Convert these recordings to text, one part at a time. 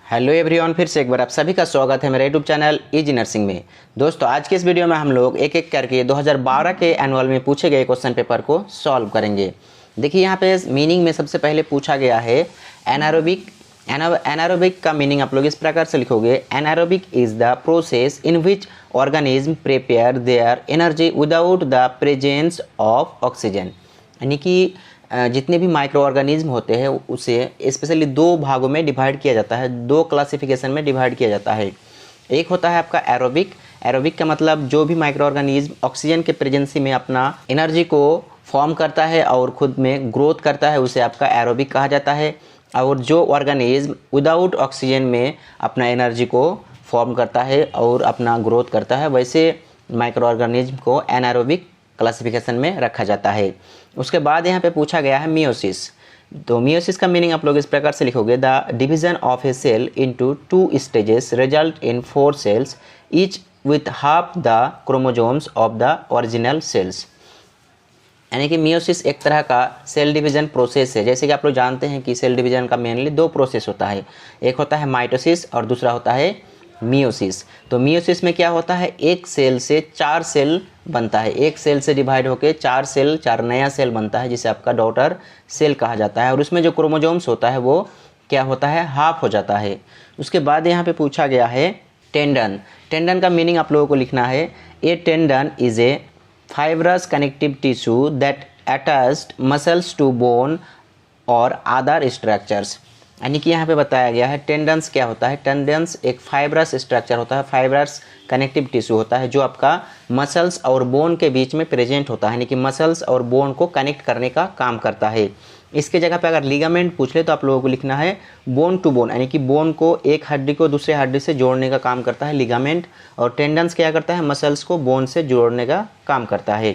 Hello everyone, फिर से एक बार आप सभी का स्वागत है मेरे यूट्यूब चैनल इजी नर्सिंग में। दोस्तों आज के इस वीडियो में हम लोग एक एक करके 2012 के एनुअल में पूछे गए क्वेश्चन पेपर को सॉल्व करेंगे। देखिए यहाँ पे मीनिंग में सबसे पहले पूछा गया है एनारोबिक। एनारोबिक का मीनिंग आप लोग इस प्रकार से लिखोगे, anaerobic is the process in which organism prepare their energy without the presence of oxygen. यानी कि जितने भी माइक्रो ऑर्गेनिज्म होते हैं उसे स्पेशली दो भागों में डिवाइड किया जाता है, दो क्लासिफिकेशन में डिवाइड किया जाता है। एक होता है आपका एरोबिक। एरोबिक का मतलब जो भी माइक्रो ऑर्गेनिज्म ऑक्सीजन के प्रेजेंसी में अपना एनर्जी को फॉर्म करता है और खुद में ग्रोथ करता है, उसे आपका एरोबिक कहा जाता है। और जो ऑर्गेनिज्म विदाउट ऑक्सीजन में अपना एनर्जी को फॉर्म करता है और अपना ग्रोथ करता है, वैसे माइक्रो ऑर्गेनिज्म को एनारोबिक क्लासिफिकेशन में रखा जाता है। उसके बाद यहाँ पे पूछा गया है मियोसिस। तो मियोसिस का मीनिंग आप लोग इस प्रकार से लिखोगे, the division of a cell into two stages result in 4 cells each with half the chromosomes of the original cells. यानी कि मियोसिस एक तरह का सेल डिवीजन प्रोसेस है। जैसे कि आप लोग जानते हैं कि सेल डिवीजन का मेनली दो प्रोसेस होता है, एक होता है माइटोसिस और दूसरा होता है मियोसिस। तो मियोसिस में क्या होता है, एक सेल से 4 सेल बनता है, एक सेल से डिवाइड होकर 4 सेल, 4 नया सेल बनता है, जिसे आपका डॉटर सेल कहा जाता है। और उसमें जो क्रोमोजोम्स होता है वो क्या होता है, हाफ हो जाता है। उसके बाद यहाँ पे पूछा गया है टेंडन। टेंडन का मीनिंग आप लोगों को लिखना है, a tendon is a fibrous connective tissue that attached muscles to bone और अदर स्ट्रक्चर्स। यानी कि यहाँ पे बताया गया है टेंडन्स क्या होता है। टेंडन्स एक फाइब्रस स्ट्रक्चर होता है, फाइब्रस कनेक्टिव टिश्यू होता है जो आपका मसल्स और बोन के बीच में प्रेजेंट होता है, यानी कि मसल्स और बोन को कनेक्ट करने का काम करता है। इसके जगह पे अगर लिगामेंट पूछ ले तो आप लोगों को लिखना है बोन टू बोन, यानी कि बोन को एक हड्डी को दूसरे हड्डी से जोड़ने का काम करता है लिगामेंट, और टेंडन्स क्या करता है, मसल्स को बोन से जोड़ने का काम करता है।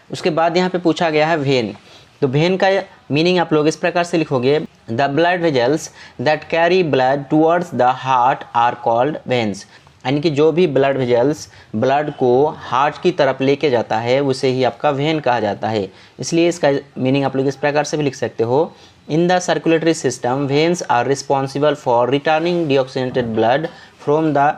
उसके बाद यहाँ पे पूछा गया है वेन। तो वेन का मीनिंग आप लोग इस प्रकार से लिखोगे, the blood vessels that carry blood towards the heart are called veins. यानी कि जो भी ब्लड वेजल्स ब्लड को हार्ट की तरफ लेके जाता है उसे ही आपका वेन कहा जाता है। इसलिए इसका मीनिंग आप लोग इस प्रकार से भी लिख सकते हो, in the circulatory system veins are responsible for returning deoxygenated blood from the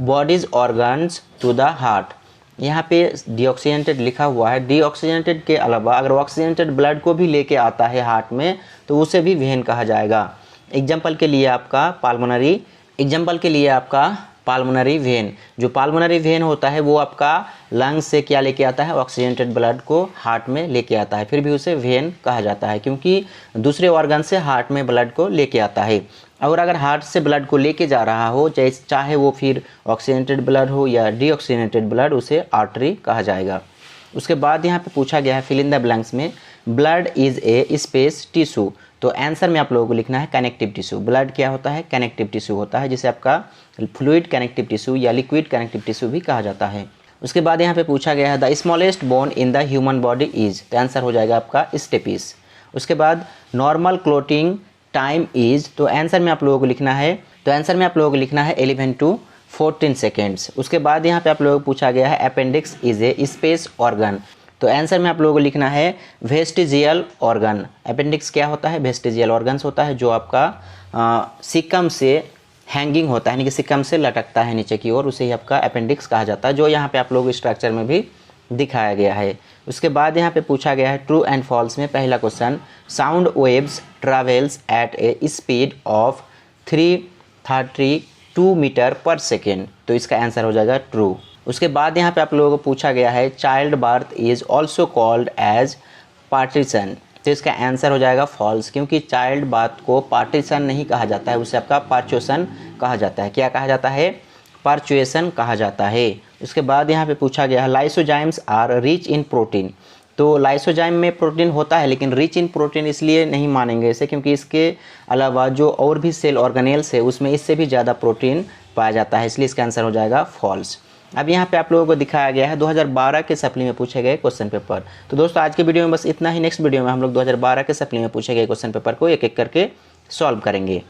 body's organs to the heart. यहाँ पे डीऑक्सीजनेटेड लिखा हुआ है, डीऑक्सीजनेटेड के अलावा अगर ऑक्सीजनेटेड ब्लड को भी लेके आता है हार्ट में तो उसे भी वेन कहा जाएगा। एग्जाम्पल के लिए आपका पाल्मोनरी वेन। जो पाल्मोनरी वेन होता है वो आपका लंग्स से क्या लेके आता है, ऑक्सीजनेटेड ब्लड को हार्ट में लेके आता है, फिर भी उसे वेन कहा जाता है क्योंकि दूसरे ऑर्गन से हार्ट में ब्लड को लेके आता है। और अगर हार्ट से ब्लड को लेके जा रहा हो, चाहे वो फिर ऑक्सीजनेटेड ब्लड हो या डीऑक्सीजनेटेड ब्लड, उसे आर्टरी कहा जाएगा। उसके बाद यहाँ पे पूछा गया है फिल इन द ब्लैंक्स में, blood is a space tissue. तो आंसर में आप लोगों को लिखना है कनेक्टिव टिश्यू। ब्लड क्या होता है, कनेक्टिव टिश्यू होता है, जिसे आपका फ्लूइड कनेक्टिव टिश्यू या लिक्विड कनेक्टिव टिश्यू भी कहा जाता है। उसके बाद यहाँ पे पूछा गया है the smallest bone in the human body is. तो आंसर हो जाएगा आपका स्टेपिस। उसके बाद नॉर्मल क्लोटिंग टाइम इज। तो आंसर में आप लोगों को लिखना है 11 to 14 सेकेंड्स। उसके बाद यहाँ पे आप लोगों को पूछा गया है appendix is a space organ. तो आंसर में आप लोगों को लिखना है वेस्टिजियल ऑर्गन। अपेंडिक्स क्या होता है, वेस्टिजियल ऑर्गन्स होता है जो आपका सिकम से हैंगिंग होता है, यानी कि सिकम से लटकता है नीचे की ओर, उसे ही आपका अपेंडिक्स कहा जाता है, जो यहाँ पे आप लोगों को स्ट्रक्चर में भी दिखाया गया है। उसके बाद यहाँ पे पूछा गया है ट्रू एंड फॉल्स में पहला question, sound waves travels at a speed of 332 metre per second. तो इसका आंसर हो जाएगा ट्रू। उसके बाद यहाँ पे आप लोगों को पूछा गया है child birth is also called as parturition. तो इसका आंसर हो जाएगा फॉल्स, क्योंकि चाइल्ड बर्थ को पार्टीशन नहीं कहा जाता है, उसे आपका पार्चुएशन कहा जाता है। क्या कहा जाता है, पार्चुएशन कहा जाता है। उसके बाद यहाँ पे पूछा गया है lysozymes are rich in protein. तो लाइसोजाइम में प्रोटीन होता है लेकिन रिच इन प्रोटीन इसलिए नहीं मानेंगे इसे, क्योंकि इसके अलावा जो और भी सेल ऑर्गेनेल्स है उसमें इससे भी ज़्यादा प्रोटीन पाया जाता है, इसलिए इसका आंसर हो जाएगा फॉल्स। अब यहाँ पे आप लोगों को दिखाया गया है 2012 के सप्ली में पूछे गए क्वेश्चन पेपर। तो दोस्तों आज के वीडियो में बस इतना ही। नेक्स्ट वीडियो में हम लोग 2012 के सप्ली में पूछे गए क्वेश्चन पेपर को एक एक करके सॉल्व करेंगे।